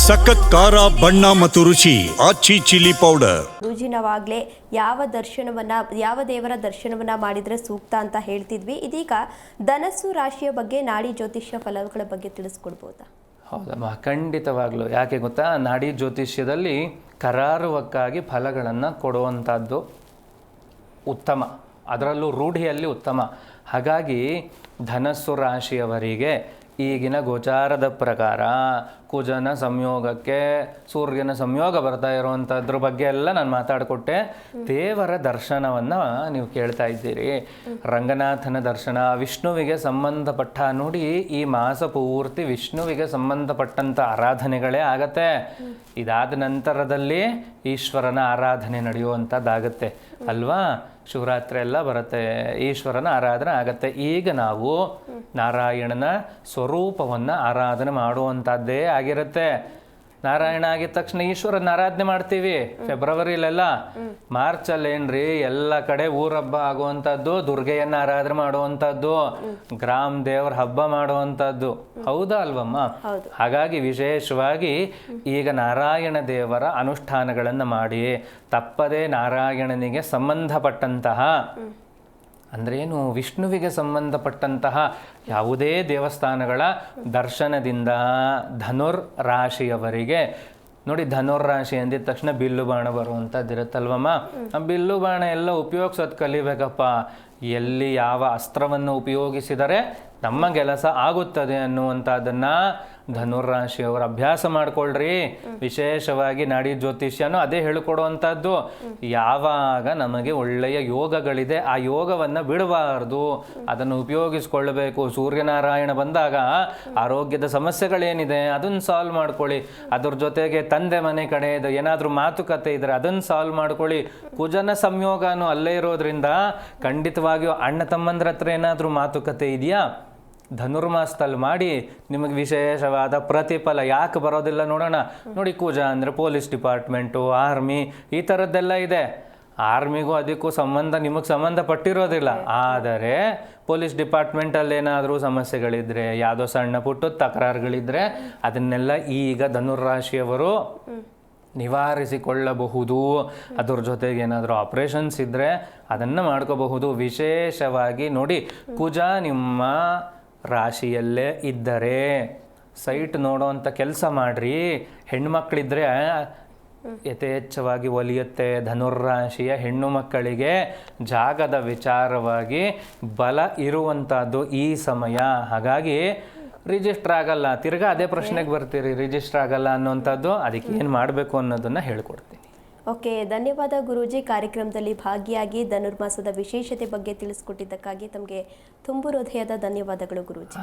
ಸಖತ್ ಖಾರ ಬಣ್ಣ ಮತ್ತು ರುಚಿ ಆಚಿ ಚಿಲ್ಲಿ ಪೌಡರ್. ಗುರೂಜಿ ನಾವಾಗಲೇ ಯಾವ ದೇವರ ದರ್ಶನವನ್ನ ಮಾಡಿದ್ರೆ ಸೂಕ್ತ ಅಂತ ಹೇಳ್ತಿದ್ವಿ. ಇದೀಗ ಧನಸ್ಸು ರಾಶಿಯ ಬಗ್ಗೆ ನಾಡಿ ಜ್ಯೋತಿಷ್ಯ ಫಲಗಳ ಬಗ್ಗೆ ತಿಳಿಸ್ಕೊಡ್ಬೋದಾ? ಹೌದಮ್ಮ, ಖಂಡಿತವಾಗ್ಲೂ. ಯಾಕೆ ಗೊತ್ತಾ, ನಾಡಿ ಜ್ಯೋತಿಷ್ಯದಲ್ಲಿ ಕರಾರುವಕ್ಕಾಗಿ ಫಲಗಳನ್ನು ಕೊಡುವಂಥದ್ದು ಉತ್ತಮ, ಅದರಲ್ಲೂ ರೂಢಿಯಲ್ಲಿ ಉತ್ತಮ. ಹಾಗಾಗಿ ಧನಸ್ಸು ರಾಶಿಯವರಿಗೆ ಈಗಿನ ಗೋಚಾರದ ಪ್ರಕಾರ ಕುಜನ ಸಂಯೋಗಕ್ಕೆ ಸೂರ್ಯನ ಸಂಯೋಗ ಬರ್ತಾ ಇರುವಂಥದ್ರ ಬಗ್ಗೆ ಎಲ್ಲ ನಾನು ಮಾತಾಡಿಕೊಟ್ಟೆ. ದೇವರ ದರ್ಶನವನ್ನು ನೀವು ಕೇಳ್ತಾ ಇದ್ದೀರಿ. ರಂಗನಾಥನ ದರ್ಶನ, ವಿಷ್ಣುವಿಗೆ ಸಂಬಂಧಪಟ್ಟ ನೋಡಿ, ಈ ಮಾಸ ಪೂರ್ತಿ ವಿಷ್ಣುವಿಗೆ ಸಂಬಂಧಪಟ್ಟಂಥ ಆರಾಧನೆಗಳೇ ಆಗತ್ತೆ. ಇದಾದ ನಂತರದಲ್ಲಿ ಈಶ್ವರನ ಆರಾಧನೆ ನಡೆಯುವಂಥದ್ದಾಗತ್ತೆ ಅಲ್ವಾ? ಶಿವರಾತ್ರಿ ಎಲ್ಲ ಬರುತ್ತೆ, ಈಶ್ವರನ ಆರಾಧನೆ ಆಗತ್ತೆ. ಈಗ ನಾವು ನಾರಾಯಣನ ಸ್ವರೂಪವನ್ನು ಆರಾಧನೆ ಮಾಡುವಂಥದ್ದೇ ಆಗಿರುತ್ತೆ. ನಾರಾಯಣ ಆಗಿದ ತಕ್ಷಣ ಈಶ್ವರನ ಆರಾಧನೆ ಮಾಡ್ತೀವಿ. ಫೆಬ್ರವರಿಲೆಲ್ಲ, ಮಾರ್ಚಲ್ಲೇನ್ರಿ ಎಲ್ಲ ಕಡೆ ಊರಹಬ್ಬ ಆಗುವಂಥದ್ದು, ದುರ್ಗೆಯನ್ನು ಆರಾಧನೆ ಮಾಡುವಂಥದ್ದು, ಗ್ರಾಮ ದೇವರ ಹಬ್ಬ ಮಾಡುವಂಥದ್ದು. ಹೌದಾ ಅಲ್ವಮ್ಮ? ಹಾಗಾಗಿ ವಿಶೇಷವಾಗಿ ಈಗ ನಾರಾಯಣ ದೇವರ ಅನುಷ್ಠಾನಗಳನ್ನು ಮಾಡಿ ತಪ್ಪದೇ ನಾರಾಯಣನಿಗೆ ಸಂಬಂಧಪಟ್ಟಂತಹ ಅಂದ್ರೇನು, ವಿಷ್ಣುವಿಗೆ ಸಂಬಂಧಪಟ್ಟಂತಹ ಯಾವುದೇ ದೇವಸ್ಥಾನಗಳ ದರ್ಶನದಿಂದ ಧನುರ್ ರಾಶಿಯವರಿಗೆ ನೋಡಿ, ಧನುರ್ ರಾಶಿ ಅಂದಿದ ತಕ್ಷಣ ಬಿಲ್ಲು ಬಾಣ ಬರುವಂಥದ್ದು ಇರುತ್ತಲ್ವಮ್ಮ. ಆ ಬಿಲ್ಲು ಬಾಣ ಎಲ್ಲ ಉಪಯೋಗಿಸೋದು ಕಲಿಬೇಕಪ್ಪ. ಎಲ್ಲಿ ಯಾವ ಅಸ್ತ್ರವನ್ನು ಉಪಯೋಗಿಸಿದರೆ ನಮ್ಮ ಕೆಲಸ ಆಗುತ್ತದೆ ಅನ್ನುವಂಥದ್ದನ್ನು ಧನುರಾಶಿಯವರು ಅಭ್ಯಾಸ ಮಾಡಿಕೊಳ್ಳ್ರಿ. ವಿಶೇಷವಾಗಿ ನಾಡಿ ಜ್ಯೋತಿಷ್ಯನೂ ಅದೇ ಹೇಳಿಕೊಡುವಂಥದ್ದು. ಯಾವಾಗ ನಮಗೆ ಒಳ್ಳೆಯ ಯೋಗಗಳಿದೆ ಆ ಯೋಗವನ್ನು ಬಿಡಬಾರ್ದು, ಅದನ್ನು ಉಪಯೋಗಿಸ್ಕೊಳ್ಬೇಕು. ಸೂರ್ಯನಾರಾಯಣ ಬಂದಾಗ ಆರೋಗ್ಯದ ಸಮಸ್ಯೆಗಳೇನಿದೆ ಅದನ್ನು ಸಾಲ್ವ್ ಮಾಡ್ಕೊಳ್ಳಿ. ಅದ್ರ ಜೊತೆಗೆ ತಂದೆ ಮನೆ ಕಡೆದು ಏನಾದರೂ ಮಾತುಕತೆ ಇದ್ದರೆ ಅದನ್ನು ಸಾಲ್ವ್ ಮಾಡ್ಕೊಳ್ಳಿ. ಕುಜನ ಸಂಯೋಗನೂ ಅಲ್ಲೇ ಇರೋದ್ರಿಂದ ಖಂಡಿತವಾಗಿಯೂ ಅಣ್ಣ ತಮ್ಮಂದ್ರ ಹತ್ರ ಏನಾದರೂ ಮಾತುಕತೆ ಇದೆಯಾ, ಧನುರ್ಮಾಸದಲ್ಲಿ ಮಾಡಿ, ನಿಮಗೆ ವಿಶೇಷವಾದ ಪ್ರತಿಫಲ ಯಾಕೆ ಬರೋದಿಲ್ಲ ನೋಡೋಣ. ನೋಡಿ, ಕುಜ ಅಂದರೆ ಪೊಲೀಸ್ ಡಿಪಾರ್ಟ್ಮೆಂಟು, ಆರ್ಮಿ, ಈ ಥರದ್ದೆಲ್ಲ ಇದೆ. ಆರ್ಮಿಗೂ ಅದಕ್ಕೂ ನಿಮಗೆ ಸಂಬಂಧಪಟ್ಟಿರೋದಿಲ್ಲ. ಆದರೆ ಪೊಲೀಸ್ ಡಿಪಾರ್ಟ್ಮೆಂಟಲ್ಲಿ ಏನಾದರೂ ಸಮಸ್ಯೆಗಳಿದ್ದರೆ, ಯಾವುದೋ ಸಣ್ಣ ಪುಟ್ಟ ತಕರಾರುಗಳಿದ್ದರೆ ಅದನ್ನೆಲ್ಲ ಈಗ ಧನುರಾಶಿಯವರು ನಿವಾರಿಸಿಕೊಳ್ಳಬಹುದು. ಅದ್ರ ಜೊತೆಗೆ ಏನಾದರೂ ಆಪ್ರೇಷನ್ಸ್ ಇದ್ದರೆ ಅದನ್ನು ಮಾಡ್ಕೋಬಹುದು. ವಿಶೇಷವಾಗಿ ನೋಡಿ, ಕುಜ ನಿಮ್ಮ ರಾಶಿಯಲ್ಲೇ ಇದ್ದರೆ ಸೈಟ್ ನೋಡೋವಂಥ ಕೆಲಸ ಮಾಡಿರಿ. ಹೆಣ್ಮಕ್ಳಿದ್ರೆ ಯಥೇಚ್ಛವಾಗಿ ಒಲಿಯುತ್ತೆ. ಧನುರ್ರಾಶಿಯ ಹೆಣ್ಣು ಮಕ್ಕಳಿಗೆ ಜಾಗದ ವಿಚಾರವಾಗಿ ಬಲ ಇರುವಂಥದ್ದು ಈ ಸಮಯ. ಹಾಗಾಗಿ ರಿಜಿಸ್ಟರ್ ಆಗಲ್ಲ, ತಿರ್ಗಾ ಅದೇ ಪ್ರಶ್ನೆಗೆ ಬರ್ತೀರಿ, ರಿಜಿಸ್ಟರ್ ಆಗಲ್ಲ ಅನ್ನೋಂಥದ್ದು. ಅದಕ್ಕೆ ಏನು ಮಾಡಬೇಕು ಅನ್ನೋದನ್ನು ಹೇಳ್ಕೊಡ್ತೀನಿ. ಓಕೆ, ಧನ್ಯವಾದ ಗುರೂಜಿ. ಕಾರ್ಯಕ್ರಮದಲ್ಲಿ ಭಾಗಿಯಾಗಿ ಧನುರ್ಮಾಸದ ವಿಶೇಷತೆ ಬಗ್ಗೆ ತಿಳಿಸ್ಕೊಟ್ಟಿದ್ದಕ್ಕಾಗಿ ತಮಗೆ ತುಂಬು ಹೃದಯದ ಧನ್ಯವಾದಗಳು ಗುರೂಜಿ.